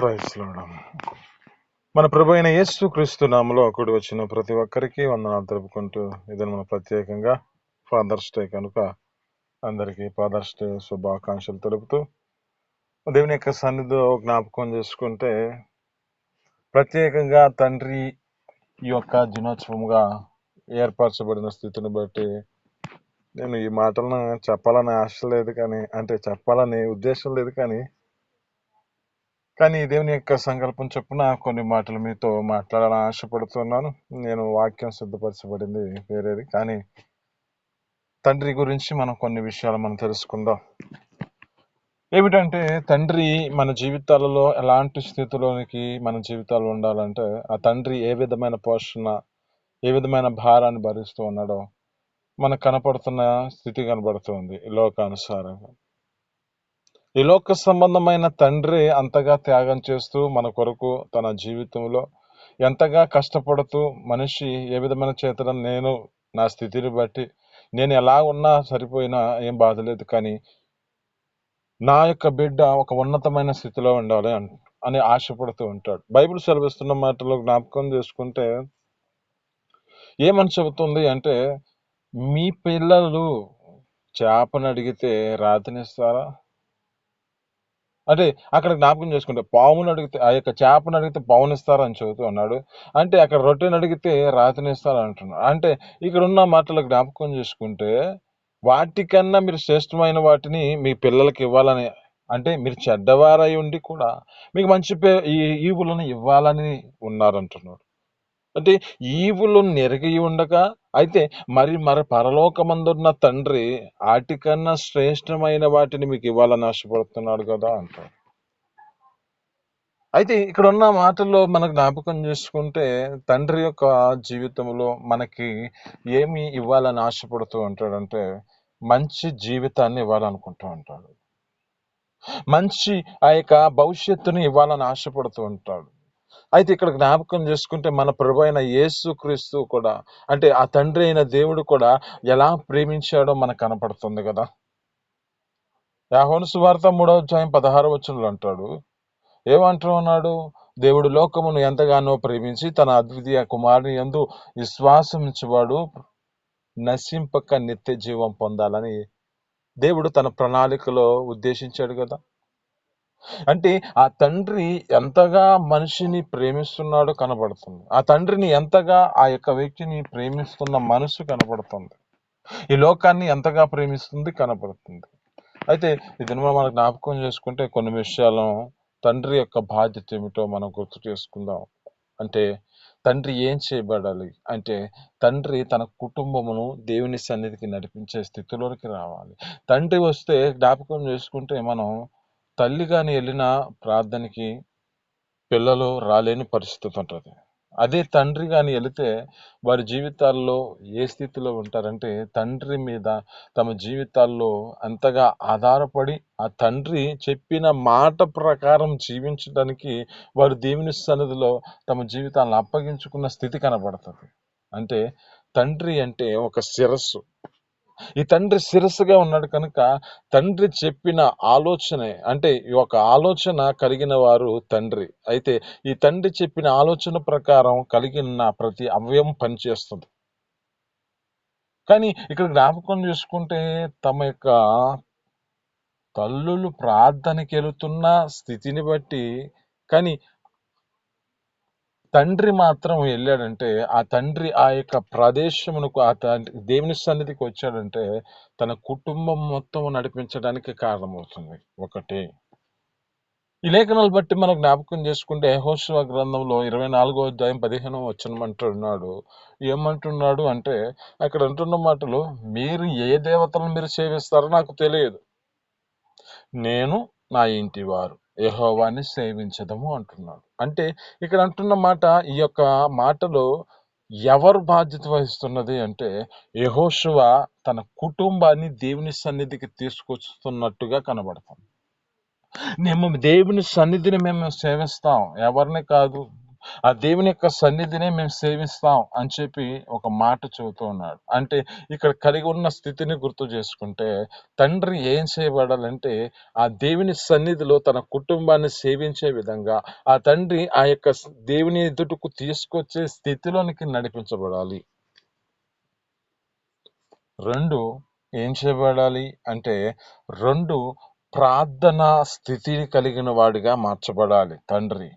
Praise lord. మన ప్రభు అయిన యేసు క్రీస్తు నామములో కూడి వచ్చిన ప్రతి ఒక్కరికి వందనాలు తెలుపుకుంటూ, ఇది మన ప్రత్యేకంగా ఫాదర్స్ డే కనుక అందరికీ ఫాదర్స్ డే శుభాకాంక్షలు తెలుపుతూ, దేవుని యొక్క సన్నిధిలో జ్ఞాపకం చేసుకుంటే, ప్రత్యేకంగా తండ్రి యొక్క దినోత్సవంగా ఏర్పరచబడిన స్థితిని బట్టి నేను ఈ మాటలను చెప్పాలని ఆశ లేదు, కానీ చెప్పాలని ఉద్దేశం లేదు, కానీ దేవుని యొక్క సంకల్పం చొప్పున కొన్ని మాటలు మీతో మాట్లాడాలని ఆశపడుతున్నాను. నేను వాక్యం సిద్ధపరచబడింది వేరేది, కానీ తండ్రి గురించి మనం కొన్ని విషయాలు మనం తెలుసుకుందాం. ఏమిటంటే, తండ్రి మన జీవితాలలో ఎలాంటి స్థితిలోనికి మన జీవితాలు ఉండాలంటే, ఆ తండ్రి ఏ విధమైన పోషణ, ఏ విధమైన భారాన్ని భరిస్తూ ఉన్నాడో మనకు కనపడుతున్న స్థితి కనబడుతుంది లోకానుసారంగా. ఈ లోక సంబంధమైన తండ్రి అంతగా త్యాగం చేస్తూ మన కొరకు తన జీవితంలో ఎంతగా కష్టపడుతూ, మనిషి ఏ విధమైన చేతన నేను నా స్థితిని బట్టి నేను ఎలా ఉన్నా సరిపోయినా ఏం బాధలేదు, కానీ నా యొక్క బిడ్డ ఒక ఉన్నతమైన స్థితిలో ఉండాలి అని ఆశపడుతూ ఉంటాడు. బైబిల్ సెలవిస్తున్న మాటలో జ్ఞాపకం చేసుకుంటే ఏమని చెబుతుంది అంటే, మీ పిల్లలు చేపను అడిగితే రాతినిస్తారా? అంటే అక్కడ జ్ఞాపకం చేసుకుంటే, పావును అడిగితే ఆ యొక్క చేపను అడిగితే పావునిస్తారని చెబుతూ ఉన్నాడు. అంటే అక్కడ రొట్టెని అడిగితే రాతినిస్తారు అంటున్నాడు. అంటే ఇక్కడ ఉన్న మాటలు జ్ఞాపకం చేసుకుంటే, వాటికన్నా మీరు శ్రేష్టమైన వాటిని మీ పిల్లలకి ఇవ్వాలని, అంటే మీరు చెడ్డవారై ఉండి కూడా మీకు మంచి ఈవులను ఇవ్వాలని ఉన్నారంటున్నాడు. అంటే ఈవులు నెరిగి ఉండగా, అయితే మరి పరలోకమందున్న తండ్రి వాటికన్నా శ్రేష్టమైన వాటిని మీకు ఇవ్వాలని ఆశపడుతున్నాడు కదా అంటాడు. అయితే ఇక్కడ ఉన్న మాటల్లో మనకు జ్ఞాపకం చేసుకుంటే, తండ్రి యొక్క జీవితంలో మనకి ఏమి ఇవ్వాలని ఆశపడుతూ ఉంటాడంటే, మంచి జీవితాన్ని ఇవ్వాలనుకుంటూ ఉంటాడు. మంచి ఆ యొక్క భవిష్యత్తుని ఇవ్వాలని ఆశపడుతూ ఉంటాడు. అయితే ఇక్కడ జ్ఞాపకం చేసుకుంటే, మన ప్రభు అయిన యేసు క్రీస్తు కూడా, అంటే ఆ తండ్రి అయిన దేవుడు కూడా ఎలా ప్రేమించాడో మనకు కనపడుతుంది కదా. యోహాను సువార్త 3:16 అంటాడు, ఏమంటూ ఉన్నాడు? దేవుడు లోకమును ఎంతగానో ప్రేమించి తన అద్వితీయ కుమారుని యందు విశ్వాసం ఇచ్చేవాడు నశింపక నిత్య జీవం పొందాలని దేవుడు తన ప్రణాళికలో ఉద్దేశించాడు కదా. అంటే ఆ తండ్రి ఎంతగా మనిషిని ప్రేమిస్తున్నాడో కనబడుతుంది. ఆ తండ్రిని ఎంతగా ఆ యొక్క వ్యక్తిని ప్రేమిస్తున్న మనసు కనబడుతుంది. ఈ లోకాన్ని ఎంతగా ప్రేమిస్తుంది కనబడుతుంది. అయితే ఇది మనం జ్ఞాపకం చేసుకుంటే కొన్ని విషయాలను, తండ్రి యొక్క బాధ్యత ఏమిటో మనం గుర్తు చేసుకుందాం. అంటే తండ్రి ఏం చేయబడాలి అంటే, తండ్రి తన కుటుంబమును దేవుని సన్నిధికి నడిపించే స్థితిలోకి రావాలి. తండ్రి వస్తే జ్ఞాపకం చేసుకుంటే, మనం తల్లి కానీ వెళ్ళిన ప్రార్థనకి పిల్లలు రాలేని పరిస్థితి ఉంటుంది. అదే తండ్రి కానీ వెళితే వారి జీవితాల్లో ఏ స్థితిలో ఉంటారంటే, తండ్రి మీద తమ జీవితాల్లో అంతగా ఆధారపడి ఆ తండ్రి చెప్పిన మాట ప్రకారం జీవించడానికి వారు దేవుని సన్నిధిలో తమ జీవితాలను అప్పగించుకున్న స్థితి కనబడుతుంది. అంటే తండ్రి అంటే ఒక శిరస్సు. ఈ తండ్రి శిరస్సుగా ఉన్నాడు కనుక, తండ్రి చెప్పిన ఆలోచనే, అంటే ఈ ఒక ఆలోచన కలిగిన వారు తండ్రి. అయితే ఈ తండ్రి చెప్పిన ఆలోచన ప్రకారం కలిగిన ప్రతి అవయవం పనిచేస్తుంది. కానీ ఇక్కడ జ్ఞాపకం చేసుకుంటే, తమ యొక్క తల్లులు ప్రార్థనకి వెళుతున్న స్థితిని బట్టి, కానీ తండ్రి మాత్రం వెళ్ళాడంటే, ఆ తండ్రి ఆ యొక్క ప్రదేశమునకు, ఆ దేవుని సన్నిధికి వచ్చాడంటే తన కుటుంబం మొత్తం నడిపించడానికి కారణమవుతుంది. ఒకటి ఈ లేఖనాలు బట్టి మనం జ్ఞాపకం చేసుకుంటే, యెహోషువ గ్రంథంలో 24:15 అంటున్నాడు. ఏమంటున్నాడు అంటే, అక్కడ అంటున్న మాటలు, మీరు ఏ దేవతలను మీరు సేవిస్తారో నాకు తెలియదు, నేను నా ఇంటి వారు యెహోవాని సేవించదము అంటున్నాడు. అంటే ఇక్కడ అంటున్న మాట, ఈ యొక్క మాటలో ఎవరు బాధ్యత వహిస్తున్నది అంటే, యెహోషువ తన కుటుంబాన్ని దేవుని సన్నిధికి తీసుకొస్తున్నట్టుగా కనబడుతుంది. మేము దేవుని సన్నిధిని మేము సేవిస్తాం, ఎవరిని కాదు. ఆ దేవుని యొక్క సన్నిధినే మేము సేవిస్తాం అని చెప్పి ఒక మాట చెబుతూ ఉన్నాడు. అంటే ఇక్కడ కలిగి ఉన్న స్థితిని గుర్తు చేసుకుంటే తండ్రి ఏం చేయబడాలంటే ఆ దేవుని సన్నిధిలో తన కుటుంబాన్ని సేవించే విధంగా ఆ తండ్రి ఆ యొక్క దేవుని ఎదుటకు తీసుకొచ్చే స్థితిలోనికి నడిపించబడాలి. 2 ఏం చేయబడాలి అంటే 2 ప్రార్థనా స్థితిని కలిగిన వాడిగా మార్చబడాలి తండ్రి.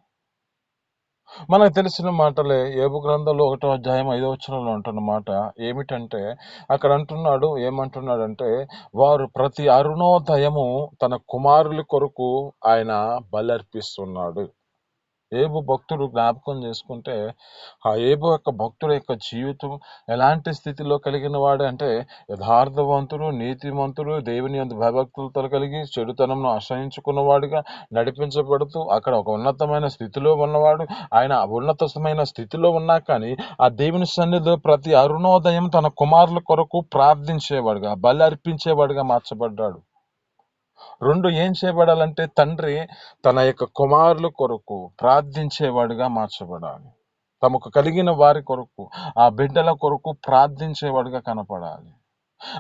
మనకు తెలిసిన మాటలే యోబు గ్రంథంలో 1వ అధ్యాయం 5వ వచనంలో ఉంటున్న మాట ఏమిటంటే అక్కడ అంటున్నాడు, ఏమంటున్నాడంటే వారు ప్రతి అరుణోదయము తన కుమారుల కొరకు ఆయన బలర్పిస్తున్నాడు. ఏబు భక్తుడు జ్ఞాపకం చేసుకుంటే ఆ ఏబు యొక్క భక్తుడు యొక్క జీవితం ఎలాంటి స్థితిలో కలిగిన వాడు అంటే యథార్థవంతుడు, నీతిమంతుడు, దేవుని యందు భయభక్తులతో కలిగి చెడుతనంను ఆశ్రయించుకున్నవాడుగా నడిపించబడుతూ అక్కడ ఒక ఉన్నతమైన స్థితిలో ఉన్నవాడు. ఆయన ఉన్నతమైన స్థితిలో ఉన్నా కానీ ఆ దేవుని సన్నిధిలో ప్రతి అరుణోదయం తన కుమారుల కొరకు ప్రార్థించేవాడుగా, బలి అర్పించేవాడుగా మార్చబడ్డాడు. 2 ఏం చేయబడాలంటే తండ్రి తన యొక్క కుమారుల కొరకు ప్రార్థించేవాడుగా మార్చబడాలి. తమకు కలిగిన వారి కొరకు, ఆ బిడ్డల కొరకు ప్రార్థించేవాడుగా కనపడాలి.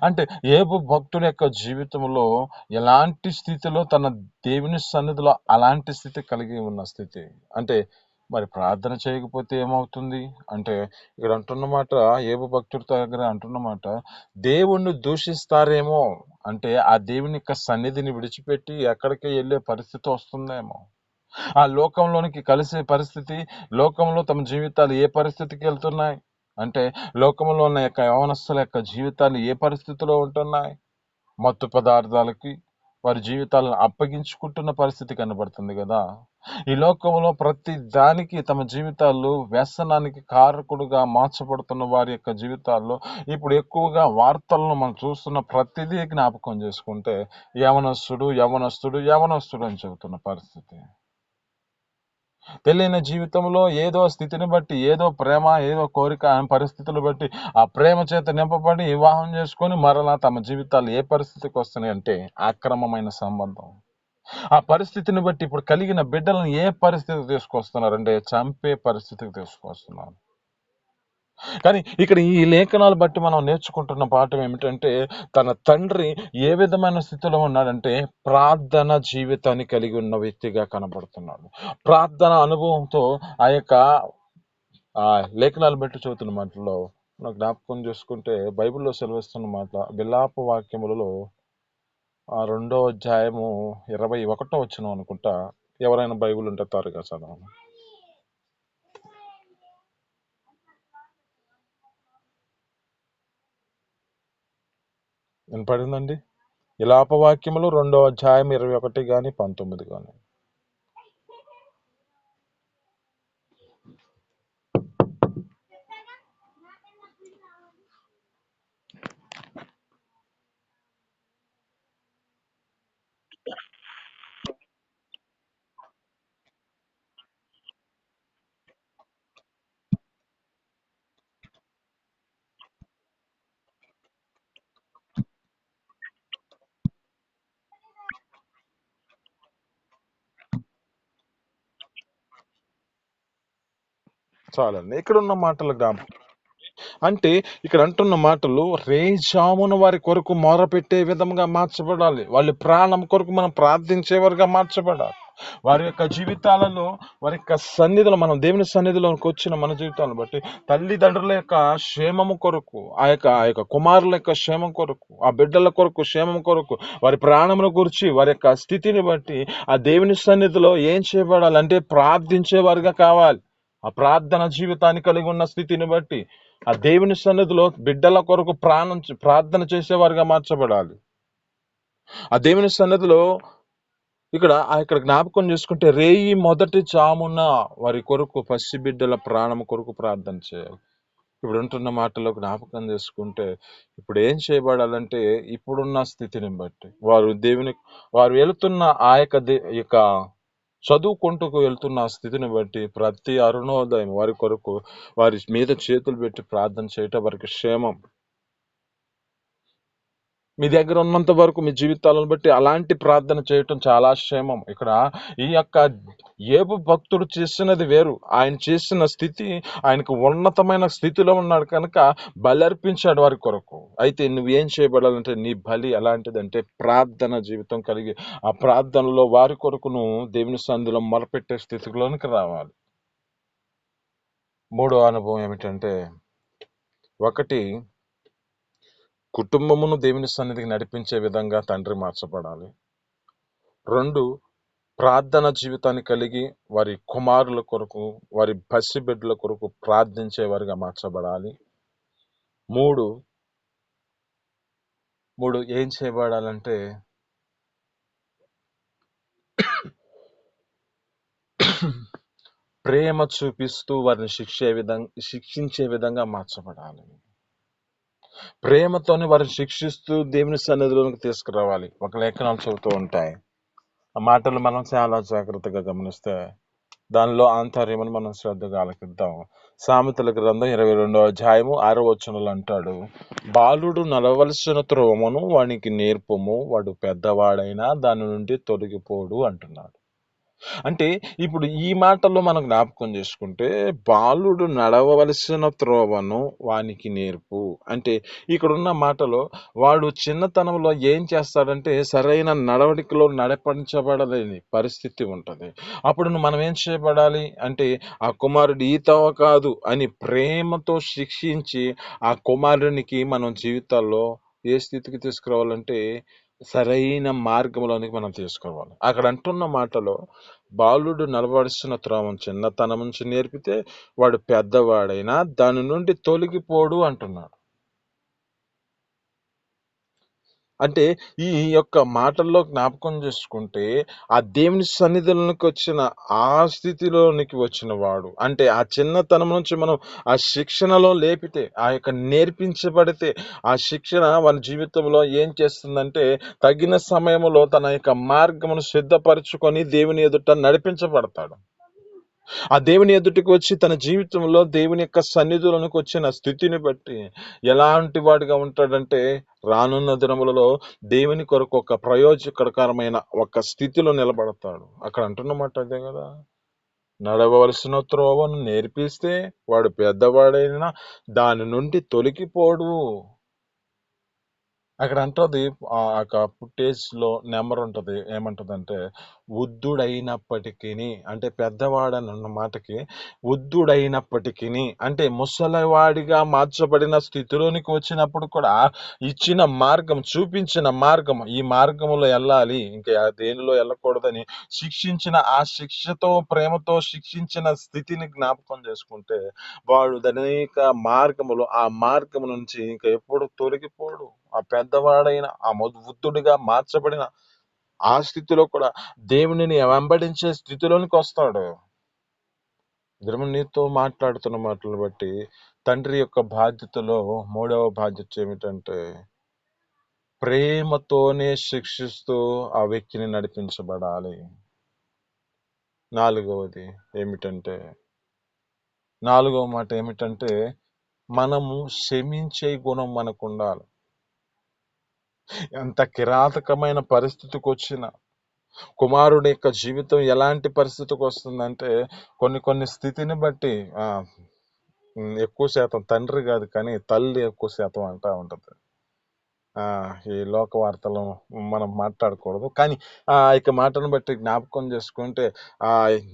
అంటే ఏబు భక్తుని యొక్క జీవితంలో ఎలాంటి స్థితిలో తన దేవుని సన్నిధిలో అలాంటి స్థితి కలిగి ఉన్న స్థితి. అంటే మరి ప్రార్థన చేయకపోతే ఏమవుతుంది అంటే ఇక్కడ అంటున్నమాట, ఏబు భక్తుడి దగ్గర అంటున్నమాట దేవుణ్ణి దూషిస్తారేమో. అంటే ఆ దేవుని యొక్క సన్నిధిని విడిచిపెట్టి ఎక్కడికి వెళ్ళే పరిస్థితి వస్తుందేమో. ఆ లోకంలోనికి కలిసే పరిస్థితి, లోకంలో తమ జీవితాలు ఏ పరిస్థితికి వెళ్తున్నాయి అంటే లోకంలో ఉన్న యొక్క యవనస్తుల యొక్క జీవితాలు ఏ పరిస్థితిలో ఉంటున్నాయి. మత్తు పదార్థాలకి వారి జీవితాలను అప్పగించుకుంటున్న పరిస్థితి కనబడుతుంది కదా. ఈ లోకంలో ప్రతి దానికి తమ జీవితాల్లో వ్యసనానికి కారకుడుగా మార్చబడుతున్న వారి యొక్క జీవితాల్లో ఇప్పుడు ఎక్కువగా వార్తలను మనం చూస్తున్న ప్రతిదీ జ్ఞాపకం చేసుకుంటే యవనస్తుడు యవనస్తుడు యవనస్తుడు అని చెబుతున్న పరిస్థితి. తెలియని జీవితంలో ఏదో స్థితిని బట్టి, ఏదో ప్రేమ, ఏదో కోరిక పరిస్థితులు బట్టి ఆ ప్రేమ చేత నింపబడి వివాహం చేసుకొని మరలా తమ జీవితాలు ఏ పరిస్థితికి వస్తున్నాయి అంటే అక్రమమైన సంబంధం. ఆ పరిస్థితిని బట్టి ఇప్పుడు కలిగిన బిడ్డలను ఏ పరిస్థితికి తీసుకొస్తున్నారంటే చంపే పరిస్థితికి తీసుకొస్తున్నారు. కానీ ఇక్కడ ఈ లేఖనాలు బట్టి మనం నేర్చుకుంటున్న పాఠం ఏమిటంటే తన తండ్రి ఏ విధమైన స్థితిలో ఉన్నాడంటే ప్రార్థన జీవితాన్ని కలిగి ఉన్న వ్యక్తిగా కనబడుతున్నాడు. ప్రార్థన అనుభవంతో ఆ యొక్క ఆ లేఖనాలు బట్టి చదువుతున్న మాటల్లో నాకు జ్ఞాపకం చేసుకుంటే బైబిల్లో సెలవిస్తున్న మాట విలాప వాక్యములలో 2వ అధ్యాయము 21వ వచనం అనుకుంటా. ఎవరైనా బైబిల్ ఉంటే త్వరగా చదవండి. వినపడిందండి? విలాపవాక్యములు 2వ అధ్యాయం 21 గాని 19 గాని. చాలండి. ఇక్కడ ఉన్న మాటలు జ్ఞాపకం అంటే ఇక్కడ అంటున్న మాటలు రేజామున వారి కొరకు మొరపెట్టే విధంగా మార్చబడాలి. వాళ్ళ ప్రాణం కొరకు మనం ప్రార్థించేవారుగా మార్చబడాలి. వారి యొక్క జీవితాలలో వారి యొక్క సన్నిధిలో మనం దేవుని సన్నిధిలోకి వచ్చిన మన జీవితాలను బట్టి తల్లిదండ్రుల యొక్క క్షేమము కొరకు, ఆ యొక్క కుమారుల యొక్క క్షేమం కొరకు, ఆ బిడ్డల కొరకు క్షేమం కొరకు, వారి ప్రాణమును గురించి వారి యొక్క స్థితిని బట్టి ఆ దేవుని సన్నిధిలో ఏం చేయబడాలంటే ప్రార్థించేవారుగా కావాలి. ఆ ప్రార్థన జీవితాన్ని కలిగి ఉన్న స్థితిని బట్టి ఆ దేవుని సన్నిధిలో బిడ్డల కొరకు ప్రార్థన చేసేవారుగా మార్చబడాలి. ఆ దేవుని సన్నిధిలో ఇక్కడ జ్ఞాపకం చేసుకుంటే రేయి మొదటి జామున వారి కొరకు పసి బిడ్డల ప్రాణం కొరకు ప్రార్థన చేయాలి. ఇప్పుడు ఉంటున్న మాటలో జ్ఞాపకం చేసుకుంటే ఇప్పుడు ఏం చేయబడాలంటే ఇప్పుడున్న స్థితిని బట్టి వారు వెళుతున్న ఆ యొక్క చదువుకుంటూ వెళ్తున్న స్థితిని బట్టి ప్రతి అరుణోదయం వారి కొరకు వారి మీద చేతులు పెట్టి ప్రార్థన చేయటం వారికి క్షేమం. మీ దగ్గర ఉన్నంత వరకు మీ జీవితాలను బట్టి అలాంటి ప్రార్థన చేయటం చాలా క్షేమం. ఇక్కడ ఈ యొక్క యోబు భక్తుడు చేసినది వేరు. ఆయన చేసిన స్థితి, ఆయనకు ఉన్నతమైన స్థితిలో ఉన్నాడు కనుక బలి అర్పించాడు వారి కొరకు. అయితే నువ్వేం చేయబడాలంటే నీ బలి ఎలాంటిదంటే ప్రార్థన జీవితం కలిగి ఆ ప్రార్థనలో వారి కొరకు నువ్వు దేవుని సన్నిధిలో మొరపెట్టే స్థితిలోనికి రావాలి. మూడో అనుభవం ఏమిటంటే, ఒకటి, కుటుంబమును దేవుని సన్నిధికి నడిపించే విధంగా తండ్రి మార్చబడాలి. 2, ప్రార్థన జీవితాన్ని కలిగి వారి కుమారుల కొరకు, వారి పసిబిడ్డల కొరకు ప్రార్థించేవారిగా మార్చబడాలి. 3 ఏం చేయబడాలంటే ప్రేమ చూపిస్తూ వారిని శిక్షించే విధంగా మార్చబడాలి. ప్రేమతోని వారిని శిక్షిస్తూ దేవుని సన్నిధిలోనికి తీసుకురావాలి. ఒక లేఖనాలు చెబుతూ ఉంటాయి. ఆ మాటలు మనం చాలా జాగ్రత్తగా గమనిస్తే దానిలో ఆంతర్యమని మనం శ్రద్ధగా ఆలకిద్దాం. సామెతల గ్రంథం 22వ అధ్యాయము 6వ వచనంలో అంటాడు, బాలుడు నడవలసిన త్రోవను వానికి నేర్పుము, వాడు పెద్దవాడైనా దాని నుండి తొలగిపోడు అంటున్నాడు. అంటే ఇప్పుడు ఈ మాటల్లో మనం జ్ఞాపకం చేసుకుంటే, బాలుడు నడవవలసిన త్రోవను వానికి నేర్పు అంటే, ఇక్కడున్న మాటలో వాడు చిన్నతనంలో ఏం చేస్తాడంటే సరైన నడవడికలో నడిపించబడలేని పరిస్థితి ఉంటుంది. అప్పుడు మనం ఏం చేయబడాలి అంటే, ఆ కుమారుడు ఈ తోవ కాదు అని ప్రేమతో శిక్షించి ఆ కుమారునికి మనం జీవితాల్లో ఏ స్థితికి తీసుకురావాలంటే సరైన మార్గంలోనికి మనం తీసుకోవాలి. అక్కడ అంటున్న మాటలో బాలుడు నడవలసిన త్రోవను చిన్నతనం నుంచి నేర్పితే వాడు పెద్దవాడైనా దాని నుండి తొలగిపోడు అంటున్నాడు. అంటే ఈ యొక్క మాటల్లో జ్ఞాపకం చేసుకుంటే ఆ దేవుని సన్నిధిలోనికి వచ్చిన ఆ స్థితిలోనికి వచ్చిన వాడు, అంటే ఆ చిన్నతనం నుంచి మనం ఆ శిక్షణలో లేపితే, ఆ యొక్క నేర్పించబడితే ఆ శిక్షణ మన జీవితంలో ఏం చేస్తుందంటే తగిన సమయంలో తన యొక్క మార్గమును సిద్ధపరచుకొని దేవుని ఎదుట నడిపించబడతాడు. ఆ దేవుని ఎదుటికి వచ్చి తన జీవితంలో దేవుని యొక్క సన్నిధిలోనికి వచ్చిన స్థితిని బట్టి ఎలాంటి వాడిగా ఉంటాడంటే రానున్న దినములలో దేవుని కొరకు ఒక ప్రయోజకరమైన ఒక స్థితిలో నిలబడతాడు. అక్కడ అంటున్నమాట అదే కదా, నడవవలసిన త్రోవను నేర్పిస్తే వాడు పెద్దవాడైనా దాని నుండి తొలగిపోడు. అక్కడ అంటది ఆ యొక్క పుట్టేజ్‌లో నెంబర్ ఉంటది. ఏమంటదంటే వృద్ధుడైనప్పటికిని, అంటే పెద్దవాడనన్న మాటకి వృద్ధుడైనప్పటికిని అంటే ముసలివాడిగా మార్చబడిన స్థితిలోనికి వచ్చినప్పుడు కూడా ఇచ్చిన మార్గం, చూపించిన మార్గం, ఈ మార్గంలో ఎళ్ళాలి, ఇంకా దేనిలో ఎళ్ళకూడదని శిక్షించిన ఆ శిక్షతో ప్రేమతో శిక్షించిన స్థితిని జ్ఞాపకం చేసుకుంటే వాడు అనేక మార్గములు, ఆ మార్గము నుంచి ఇంకా ఎప్పుడు తొలగిపోడు. ఆ పెద్దవాడైన ఆ వృద్ధుడిగా మార్చబడిన ఆ స్థితిలో కూడా దేవునిని వెంబడించే స్థితిలోనికి వస్తాడు. దేవుడు నీతో మాట్లాడుతున్న మాటలను బట్టి తండ్రి యొక్క బాధ్యతలో మూడవ బాధ్యత ఏమిటంటే ప్రేమతోనే శిక్షిస్తూ ఆ వ్యక్తిని నడిపించబడాలి. నాలుగవ మాట ఏమిటంటే మనము క్షమించే గుణం మనకు ఉండాలి. ఎంత కిరాతకమైన పరిస్థితికి వచ్చిన కుమారుడి యొక్క జీవితం ఎలాంటి పరిస్థితికి వస్తుందంటే కొన్ని స్థితిని బట్టి ఎక్కువ శాతం తండ్రి కాదు కానీ తల్లి ఎక్కువ శాతం అంటా ఉంటది. ఈ లోక వార్తలు మనం మాట్లాడకూడదు కానీ ఇక మాటను బట్టి జ్ఞాపకం చేసుకుంటే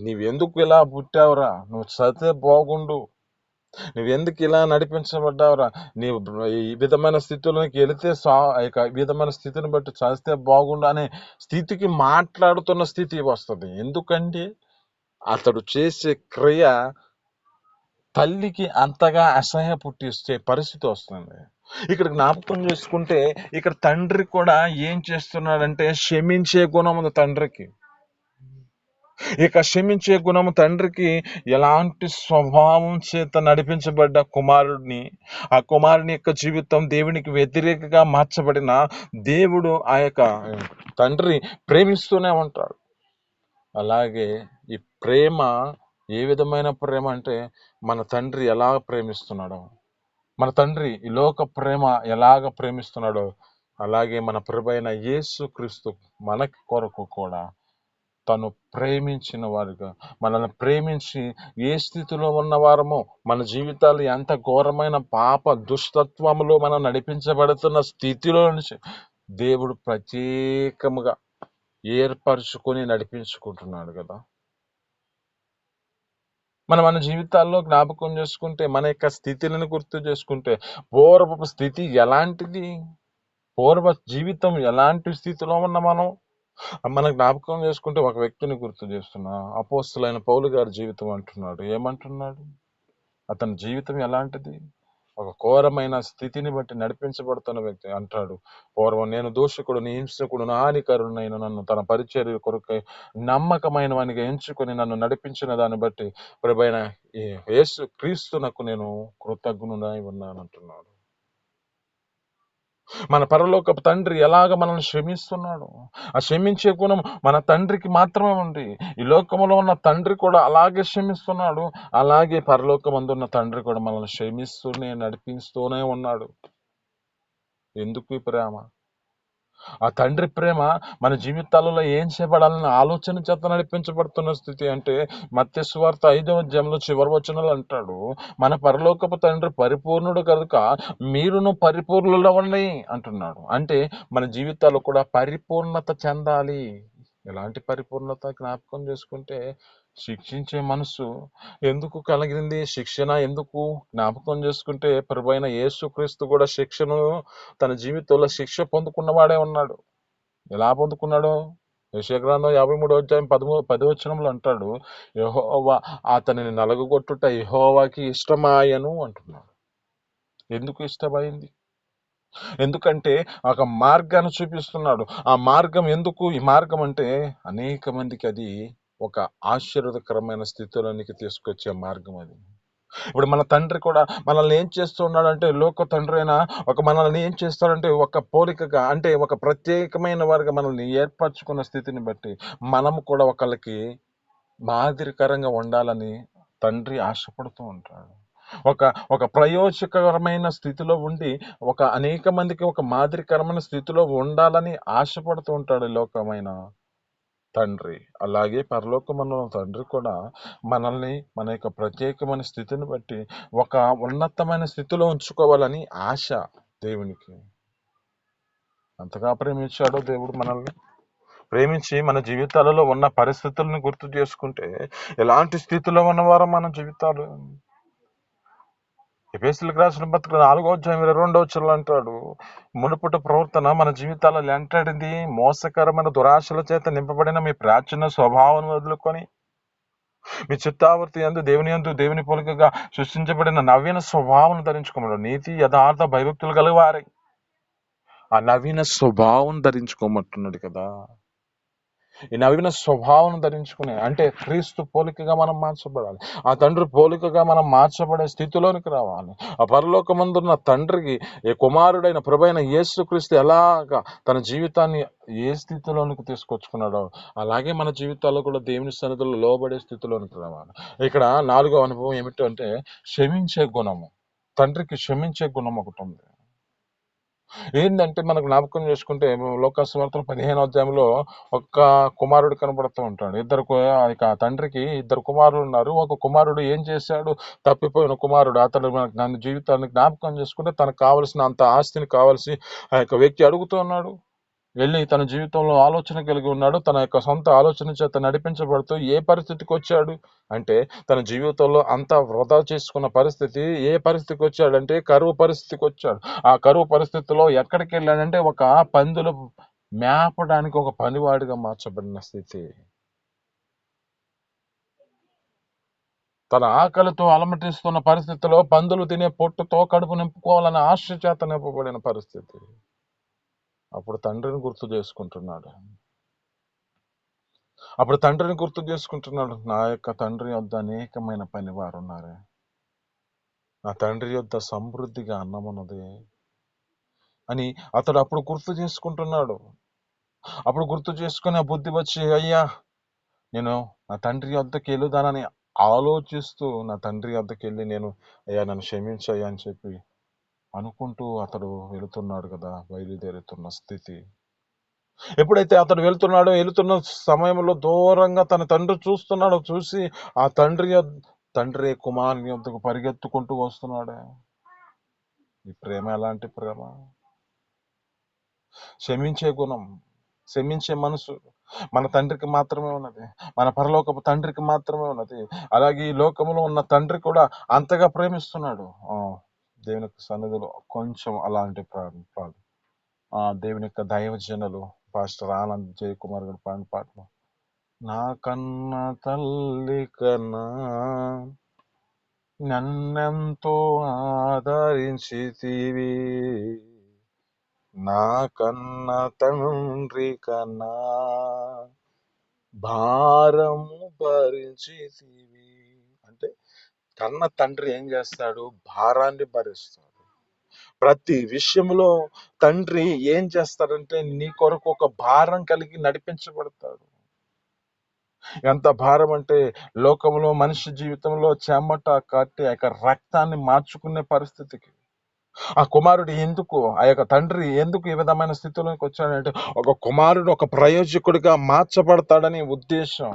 నీవెందుకు ఇలా పుట్టావురా, నువ్వు చదివితే బాగుండు, నువ్వెందుకు ఇలా నడిపించబడ్డావురా, నీవు ఈ విధమైన స్థితిలోకి వెళితే ఇక విధమైన స్థితిని బట్టి చదివితే బాగుండు అనే స్థితికి మాట్లాడుతున్న స్థితి వస్తుంది. ఎందుకంటే అతడు చేసే క్రియ తల్లికి అంతగా అసహ్య పుట్టిస్తే పరిస్థితి వస్తుంది. ఇక్కడ జ్ఞాపకం చేసుకుంటే ఇక్కడ తండ్రి కూడా ఏం చేస్తున్నాడంటే క్షమించే గుణం ఉంది తండ్రికి. ఇక క్షమించే గుణము తండ్రికి ఎలాంటి స్వభావం చేత నడిపించబడ్డ కుమారుడిని, ఆ కుమారుని యొక్క జీవితం దేవునికి వ్యతిరేకంగా మార్చబడిన దేవుడు ఆ యొక్క తండ్రి ప్రేమిస్తూనే ఉంటాడు. అలాగే ఈ ప్రేమ ఏ విధమైన ప్రేమ అంటే మన తండ్రి ఎలా ప్రేమిస్తున్నాడో, మన తండ్రి ఈ లోక ప్రేమ ఎలాగ ప్రేమిస్తున్నాడో అలాగే మన ప్రభువైన యేసు క్రీస్తు మన కొరకు కూడా తను ప్రేమించిన వారుగా మనల్ని ప్రేమించి ఏ స్థితిలో ఉన్న వారమో, మన జీవితాలు ఎంత ఘోరమైన పాప దుష్టత్వములో మనం నడిపించబడుతున్న స్థితిలో నుంచి దేవుడు ప్రత్యేకముగా ఏర్పరచుకొని నడిపించుకుంటున్నాడు కదా. మన జీవితాల్లో జ్ఞాపకం చేసుకుంటే, మన యొక్క స్థితిని గుర్తు చేసుకుంటే, పూర్వపు స్థితి ఎలాంటిది, పూర్వ జీవితం ఎలాంటి స్థితిలో ఉన్న మన జ్ఞాపకం చేసుకుంటే ఒక వ్యక్తిని గుర్తు చేస్తున్నా. అపోస్తలుడైన పౌలు గారి జీవితం అంటున్నాడు. ఏమంటున్నాడు? అతని జీవితం ఎలాంటిది? ఒక ఘోరమైన స్థితిని బట్టి నడిపించబడుతున్న వ్యక్తి అంటాడు. పూర్వం నేను దోషకుడుని, హింసకుడును, హానికరుడైన నన్ను తన పరిచర్య కొరకై నమ్మకమైన వానిగా ఎంచుకొని నన్ను నడిపించిన దాన్ని బట్టి ప్రభువైన యేసు క్రీస్తునకు నేను కృతజ్ఞుడై ఉన్నానంటున్నాడు. మన పరలోకపు తండ్రి ఎలాగ మనల్ని క్షమిస్తున్నాడు, ఆ క్షమించే గుణం మన తండ్రికి మాత్రమే ఉంది. ఈ లోకంలో ఉన్న తండ్రి కూడా అలాగే క్షమిస్తున్నాడు. అలాగే పరలోకమందున్న తండ్రి కూడా మనల్ని క్షమిస్తూనే నడిపిస్తూనే ఉన్నాడు. ఎందుకు ఈ ప్రేమ? ఆ తండ్రి ప్రేమ మన జీవితాలలో ఏం చేయబడాలని ఆలోచన చేత నడిపించబడుతున్న స్థితి. అంటే మత్తయి సువార్త 5వ అధ్యాయంలో చివరి వచనాలు అంటాడు, మన పరలోకపు తండ్రి పరిపూర్ణుడు కనుక మీరును పరిపూర్ణులవ్వండి అంటున్నాడు. అంటే మన జీవితాలు కూడా పరిపూర్ణత చెందాలి. ఎలాంటి పరిపూర్ణత? జ్ఞాపకం చేసుకుంటే, శిక్షించే మనసు ఎందుకు కలిగింది? శిక్షణ ఎందుకు? జ్ఞాపకం చేసుకుంటే ప్రభువైన యేసుక్రీస్తు కూడా శిక్షను తన జీవితంలో శిక్ష పొందుకున్నవాడే ఉన్నాడు. ఎలా పొందుకున్నాడు? యెషయా గ్రంథం 53వ అధ్యాయం 10వ వచనంలో అంటాడు, యెహోవా అతనిని నలగగొట్టుట యెహోవాకి ఇష్టమాయను అంటున్నాడు. ఎందుకు ఇష్టమైంది? ఎందుకంటే ఒక మార్గాన్ని చూపిస్తున్నాడు. ఆ మార్గం ఎందుకు? ఈ మార్గం అంటే అనేక మందికి అది ఒక ఆశీర్వాదకరమైన స్థితిలోనికి తీసుకొచ్చే మార్గం అది. ఇప్పుడు మన తండ్రి కూడా మనల్ని ఏం చేస్తున్నాడంటే, లోక తండ్రి అయినా మనల్ని ఏం చేస్తాడంటే, ఒక పోలికగా అంటే ఒక ప్రత్యేకమైన వారిగా మనల్ని ఏర్పరచుకున్న స్థితిని బట్టి మనము కూడా ఒకళ్ళకి మాదిరికరంగా ఉండాలని తండ్రి ఆశపడుతూ ఉంటాడు. ఒక ఒక ప్రయోజకరమైన స్థితిలో ఉండి అనేక మందికి ఒక మాదిరికరమైన స్థితిలో ఉండాలని ఆశపడుతూ ఉంటాడు లోకమైన తండ్రి. అలాగే పరలోకమందున్న తండ్రి కూడా మనల్ని మన యొక్క ప్రత్యేకమైన స్థితిని బట్టి ఒక ఉన్నతమైన స్థితిలో ఉంచుకోవాలని ఆశ దేవునికి. అంతగా ప్రేమించాడో దేవుడు మనల్ని. ప్రేమించి మన జీవితాలలో ఉన్న పరిస్థితులను గుర్తు చేసుకుంటే ఎలాంటి స్థితిలో ఉన్నవారో మన జీవితాలు. ఎఫెసీయులకు రాసిన పత్రిక 4వ అధ్యాయం 22వ వచనంలో అంటాడు, మునుపటి ప్రవర్తన మన జీవితాలలో ఎంటాడింది, మోసకరమైన దురాశల చేత నింపబడిన మీ ప్రాచీన స్వభావం వదులుకొని మీ చిత్తావృత్తి యందు దేవుని పోలికగా సృష్టించబడిన నవీన స్వభావం ధరించుకోమన్నాడు. నీతి యథార్థ భయభక్తులు గలవారై ఆ నవీన స్వభావం ధరించుకోమంటున్నాడు కదా. ఈ నవీన స్వభావం ధరించుకునే అంటే క్రీస్తు పోలికగా మనం మార్చబడాలి. ఆ తండ్రి పోలికగా మనం మార్చబడే స్థితిలోనికి రావాలి. ఆ పరలోకమందున్న తండ్రికి ఏ కుమారుడైన ప్రభువైన యేసుక్రీస్తు ఎలాగా తన జీవితాన్ని ఏ స్థితిలోనికి తీసుకొచ్చుకున్నాడో అలాగే మన జీవితాల్లో కూడా దేవుని సన్నిధిలో లోబడే స్థితిలోనికి రావాలి. ఇక్కడ 4వ అనుభవం ఏమిటంటే క్షమించే గుణము. తండ్రికి క్షమించే గుణం ఒకటి ఉంది. ఏందంటే మనకు జ్ఞాపకం చేసుకుంటే లోకాసువార్తలు 15వ అధ్యాయంలో ఒక కుమారుడు కనబడుతూ ఉంటాడు. ఇక తండ్రికి 2 కుమారులు ఉన్నారు. ఒక కుమారుడు ఏం చేశాడు? తప్పిపోయిన కుమారుడు. అతను మన జీవితాన్ని జ్ఞాపకం చేసుకుంటే తనకు కావలసిన అంత ఆస్తిని కావాల్సి ఆ యొక్క వ్యక్తి అడుగుతూ ఉన్నాడు. వెళ్ళి తన జీవితంలో ఆలోచన కలిగి ఉన్నాడు. తన యొక్క సొంత ఆలోచన చేత నడిపించబడుతూ ఏ పరిస్థితికి వచ్చాడు అంటే, తన జీవితంలో అంతా వృధా చేసుకున్న పరిస్థితి. ఏ పరిస్థితికి వచ్చాడంటే కరువు పరిస్థితికి వచ్చాడు. ఆ కరువు పరిస్థితిలో ఎక్కడికి వెళ్ళాడంటే ఒక పందులు మేపడానికి ఒక పనివాడిగా మార్చబడిన స్థితి. తన ఆకలితో అలమటిస్తున్న పరిస్థితిలో పందులు తినే పొట్టుతో కడుపు నింపుకోవాలనే ఆశ చేత నింపబడిన పరిస్థితి. అప్పుడు తండ్రిని గుర్తు చేసుకుంటున్నాడు. నా యొక్క తండ్రి యొద్ద అనేకమైన పనివారు ఉన్నారే, నా తండ్రి యొద్ద సమృద్ధిగా అన్నమున్నది అని అతడు అప్పుడు గుర్తు చేసుకుంటున్నాడు. అప్పుడు గుర్తు చేసుకుని ఆ బుద్ధి వచ్చి, అయ్యా నేను నా తండ్రి యొద్దకి వెళ్దానని ఆలోచిస్తూ నా తండ్రి యొద్దకి వెళ్ళి, నేను అయ్యా నన్ను క్షమించయ్యా అని చెప్పి అనుకుంటూ అతడు వెళుతున్నాడు కదా, బయలుదేరుతున్న స్థితి. ఎప్పుడైతే అతడు వెళ్తున్న సమయంలో దూరంగా తన తండ్రి చూస్తున్నాడో, చూసి ఆ తండ్రి కుమారుని యొద్దకు పరిగెత్తుకుంటూ వస్తున్నాడే. ఈ ప్రేమ ఎలాంటి ప్రేమ! క్షమించే గుణం, క్షమించే మనసు మన తండ్రికి మాత్రమే ఉన్నది. మన పరలోకపు తండ్రికి మాత్రమే ఉన్నది. అలాగే ఈ లోకంలో ఉన్న తండ్రి కూడా అంతగా ప్రేమిస్తున్నాడు. దేవుని యొక్క సన్నిధిలో కొంచెం అలాంటి ప్రాంతాలు, దేవుని యొక్క దైవజనులు పాస్టర్ ఆనంద్ జయకుమార్ గారు పాడిన పాటలు, నా కన్న తల్లి కన్నా నన్నెంతో ఆదరించితివి, నా కన్న తండ్రి కన్నా భారము భరించితివి. అంటే కన్న తండ్రి ఏం చేస్తాడు? భారాన్ని భరిస్తాడు. ప్రతి విషయంలో తండ్రి ఏం చేస్తాడంటే నీ కొరకు ఒక భారం కలిగి నడిపించబడతాడు. ఎంత భారం అంటే లోకంలో మనిషి జీవితంలో చెమట కట్టి ఆ యొక్క రక్తాన్ని మార్చుకునే పరిస్థితికి ఆ కుమారుడు ఎందుకు, ఆ యొక్క తండ్రి ఎందుకు ఈ విధమైన స్థితిలోకి వచ్చాడంటే ఒక కుమారుడు ఒక ప్రయోజకుడిగా మార్చబడతాడని ఉద్దేశం.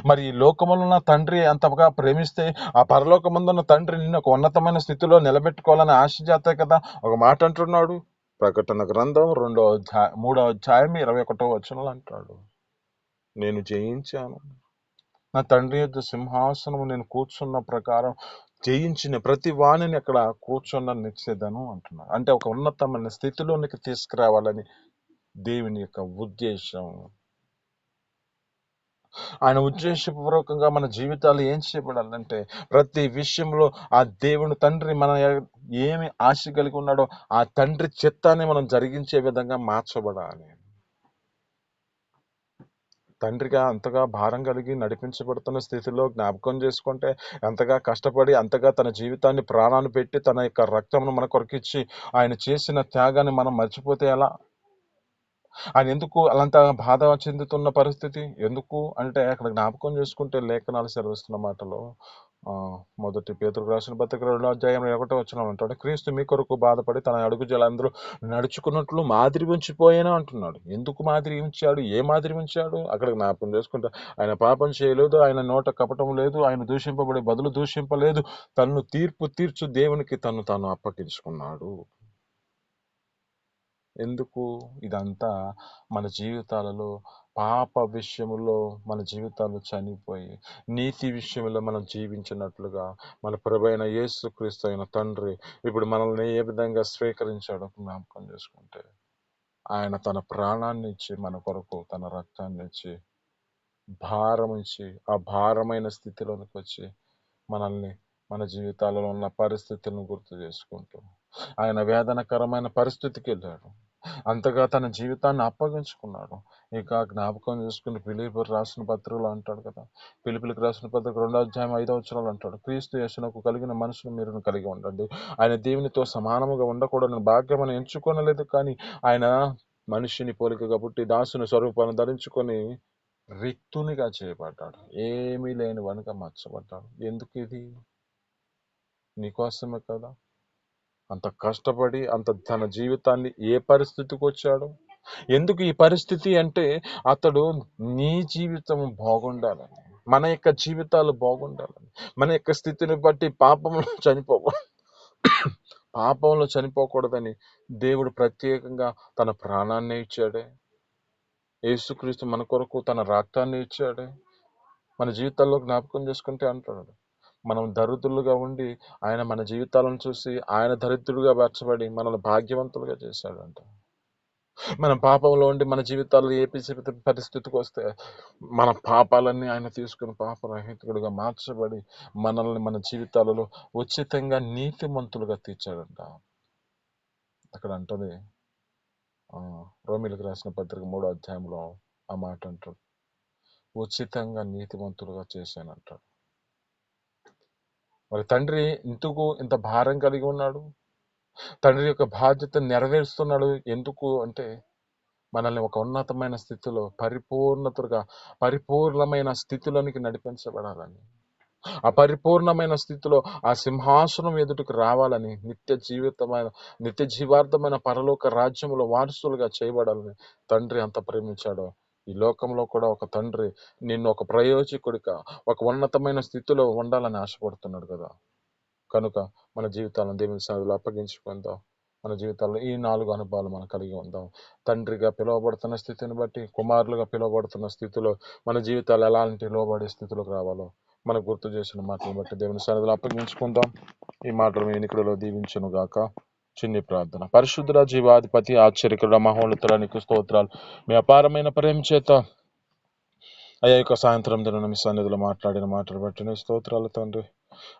మరి ఈ లోకములో ఉన్న తండ్రి అంతగా ప్రేమిస్తే ఆ పరలోకమందున్న తండ్రి నిన్ను ఒక ఉన్నతమైన స్థితిలో నిలబెట్టుకోవాలని ఆశ చేస్తాయి కదా. ఒక మాట అంటున్నాడు, ప్రకటన గ్రంథం 3వ అధ్యాయం 21వ వచనంలో అంటాడు, నేను జయించాను, నా తండ్రి యొక్క సింహాసనము నేను కూర్చున్న ప్రకారం జయించిన ప్రతి వాణిని అక్కడ కూర్చున్న నిచ్చేదను అంటున్నాడు. అంటే ఒక ఉన్నతమైన స్థితిలోనికి తీసుకురావాలని దేవుని యొక్క ఉద్దేశం. ఆయన ఉద్దేశపూర్వకంగా మన జీవితాలు ఏం చేయబడాలంటే ప్రతి విషయంలో ఆ దేవుని తండ్రి మన ఏమి ఆశ కలిగి ఉన్నాడో ఆ తండ్రి చిత్తాన్ని మనం జరిగించే విధంగా మార్చబడాలి. తండ్రిగా అంతగా భారం కలిగి నడిపించబడుతున్న స్థితిలో జ్ఞాపకం చేసుకుంటే ఎంతగా కష్టపడి అంతగా తన జీవితాన్ని ప్రాణాన్ని పెట్టి తన యొక్క రక్తమును మన కొరకిచ్చి ఆయన చేసిన త్యాగాన్ని మనం మర్చిపోతే ఎలా? ఆయన ఎందుకు అలాంత బాధ చెందుతున్న పరిస్థితి ఎందుకు అంటే అక్కడ జ్ఞాపకం చేసుకుంటే లేఖనాలు సెలవిస్తున్న మాటలో మొదటి పేతురుకు రాసిన పత్రిక 2వ అధ్యాయం 1వ వచనం అంటాడు, క్రీస్తు మీ కొరకు బాధపడి తన అడుగు జలందరూ నడుచుకున్నట్లు మాదిరి ఉంచిపోయాను అంటున్నాడు. ఎందుకు మాదిరి ఉంచాడు? ఏ మాదిరి ఉంచాడు? అక్కడ జ్ఞాపకం చేసుకుంటే ఆయన పాపం చేయలేదు, ఆయన నోట కపటం లేదు, ఆయన దూషింపబడే బదులు దూషింపలేదు, తన్ను తీర్పు తీర్చు దేవునికి తను తాను అప్పగించుకున్నాడు. ఎందుకు? ఇదంతా మన జీవితాలలో పాప విషయంలో మన జీవితాలు చనిపోయి నీతి విషయంలో మనం జీవించినట్లుగా మన ప్రభువైన యేసుక్రీస్తు అయిన తండ్రి ఇప్పుడు మనల్ని ఏ విధంగా స్వీకరించాడో జ్ఞాపకం చేసుకుంటే ఆయన తన ప్రాణాన్ని ఇచ్చి మన కొరకు తన రక్తాన్ని ఇచ్చి భారం ఇచ్చి ఆ భారమైన స్థితిలోనికి వచ్చి మనల్ని మన జీవితాలలో ఉన్న పరిస్థితులను గుర్తు చేసుకుంటూ ఆయన వేదనకరమైన పరిస్థితికి వెళ్ళాడు, అంతగా తన జీవితాన్ని అప్పగించుకున్నాడు. ఇక జ్ఞాపకం చేసుకుని ఫిలిప్పీయులకు రాసిన పత్రికలో అంటాడు కదా, ఫిలిప్పీయులకు రాసిన పత్రిక 2వ అధ్యాయం 5వ వచనంలో అంటాడు, క్రీస్తు యేసునకు కలిగిన మనసును మీరు కలిగి ఉండండి. ఆయన దేవునితో సమానముగా ఉండకూడని భాగ్యమని ఎంచుకొనలేదు, కానీ ఆయన మనిషిని పోలికగా పుట్టి దాసుని స్వరూపాన్ని ధరించుకొని రిక్తునిగా చేయబడ్డాడు, ఏమీ లేని వనుక మార్చబడ్డాడు. ఎందుకు? ఇది నీకోసమే కదా. అంత కష్టపడి అంత తన జీవితాన్ని ఏ పరిస్థితికి వచ్చాడు? ఎందుకు ఈ పరిస్థితి అంటే అతడు నీ జీవితం బాగుండాలని, మన యొక్క జీవితాలు బాగుండాలని, మన యొక్క స్థితిని బట్టి పాపంలో చనిపోకూడదని దేవుడు ప్రత్యేకంగా తన ప్రాణాన్ని ఇచ్చాడే. యేసుక్రీస్తు మన కొరకు తన రక్తాన్ని ఇచ్చాడే. మన జీవితాల్లో జ్ఞాపకం చేసుకుంటే అంటాడు, మనం దరిద్రులుగా ఉండి ఆయన మన జీవితాలను చూసి ఆయన దరిద్రులుగా మార్చబడి మనల్ని భాగ్యవంతులుగా చేశాడంట. మనం పాపంలో ఉండి మన జీవితాల్లో ఏ పరిస్థితికి వస్తే మన పాపాలన్నీ ఆయన తీసుకుని పాపరహితుడుగా మార్చబడి మనల్ని మన జీవితాలలో ఉచితంగా నీతిమంతులుగా తీర్చాడంట. అక్కడ అంటది రోమీయులకు రాసిన పత్రిక 3వ అధ్యాయంలో ఆ మాట అంటాడు, ఉచితంగా నీతిమంతులుగా చేశానంటాడు. మరి తండ్రి ఎందుకు ఇంత భారం కలిగి ఉన్నాడు? తండ్రి యొక్క బాధ్యత నెరవేరుస్తున్నాడు ఎందుకు అంటే మనల్ని ఒక ఉన్నతమైన స్థితిలో పరిపూర్ణమైన స్థితిలోనికి నడిపించబడాలని. ఆ పరిపూర్ణమైన స్థితిలో ఆ సింహాసనం ఎదుటికి రావాలని, నిత్య జీవార్థమైన పరలోక రాజ్యంలో వారసులుగా చేయబడాలని తండ్రి అంత ప్రేమించాడో, ఈ లోకంలో కూడా ఒక తండ్రి నిన్ను ఒక ప్రయోజకుడిగా, ఒక ఉన్నతమైన స్థితిలో ఉండాలని ఆశపడుతున్నాడు కదా. కనుక మన జీవితాలను దేవుని సన్నిధిలో అప్పగించుకుందాం. మన జీవితాల్లో ఈ 4 అనుభవాలు మనం కలిగి ఉందాం. తండ్రిగా పిలువబడుతున్న స్థితిని బట్టి, కుమారులుగా పిలువబడుతున్న స్థితిలో మన జీవితాలు ఎలాంటి లోబడే స్థితిలోకి రావాలో మనకు గుర్తు చేసిన మాటలను బట్టి దేవుని సన్నిధిలో అప్పగించుకుందాం. ఈ మాటలు మీ వినికిడిలో దీవించును గాక. చిన్ని ప్రార్థన. పరిశుద్ధుల జీవాధిపతి ఆశ్చర్యకరుడ మహోన్నతుల నీకు స్తోత్రాలు. మీ అపారమైన ప్రేమ చేత అయ్యా యొక్క సాయంత్రం దిన మీ సన్నిధిలో మాట్లాడిన మాటలు బట్టి నీ స్తోత్రాలు తండ్రి.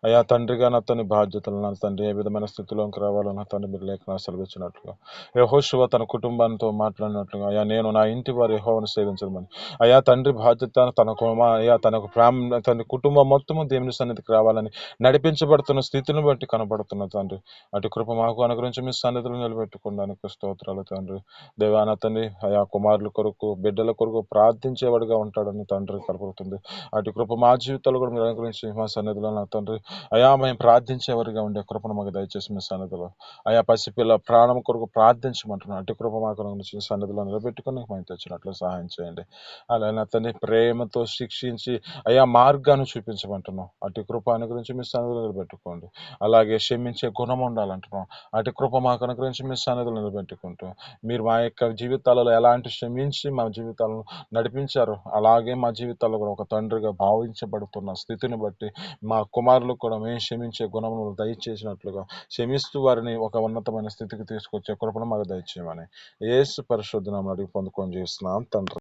అయ్యా తండ్రిగా నా తన బాధ్యతలు నా తండ్రి ఏ విధమైన స్థితిలోకి రావాలో నా తండ్రి మీరు లేఖనాలు సెలవిచ్చినట్లుగా, యెహోషువ తన కుటుంబంతో మాట్లాడినట్లుగా, అయ్యా నేను నా ఇంటి వారి యెహోవాను సేవించమని, అయ్యా తండ్రి బాధ్యత తనకు తన కుటుంబం మొత్తము దేవుని సన్నిధికి రావాలని నడిపించబడుతున్న స్థితిని బట్టి కనబడుతున్న తండ్రి, అటు కృప మాకు అనుగ్రహించి మీ సన్నిధిలో నిలబెట్టుకోవడానికి స్తోత్రాలు తండ్రి. దేవాన తండ్రి అయా కుమారుల కొరకు, బిడ్డల కొరకు ప్రార్థించేవాడిగా ఉంటాడని తండ్రి కనబడుతుంది. అటు కృప మా జీవితాలు కూడా మీరు అనుగ్రహించి మా సన్నిధిలో నా తండ్రి అయా మేము ప్రార్థించేవారిగా ఉండే కృపను మాకు దయచేసి మీ సన్నిధిలో, అయా పసిపిల్ల ప్రాణం కొరకు ప్రార్థించమంటున్నాను. అటు కృప మాకు అనుగ్రహించి సన్నిధిలో నిలబెట్టుకుని మేము తెచ్చినట్లు సహాయం చేయండి. అలా నా తండ్రి ప్రేమతో శిక్షించి అయా మార్గాన్ని చూపించమంటున్నాం. అటు కృప అనుగ్రహించి మీ సన్నిధిలో నిలబెట్టుకోండి. అలాగే క్షమించే గుణం ఉండాలంటున్నాం. అటు కృప మాకు అనుగ్రహించి మీ సన్నిధిలో నిలబెట్టుకుంటూ, మీరు మా యొక్క జీవితాలలో ఎలాంటి క్షమించి మా జీవితాలను నడిపించారు, అలాగే మా జీవితాల్లో కూడా ఒక తండ్రిగా భావించబడుతున్న స్థితిని బట్టి మా కుమారులకు కూడా మేము క్షమించే గుణమును దయచేసినట్లుగా క్షమిస్తూ వారిని ఒక ఉన్నతమైన స్థితికి తీసుకొచ్చే కృపను మాకు దయచేయమని యేసు పరిశుద్ధ నామమున అడిగి పొందుకొని చేస్తున్నాం తండ్రి.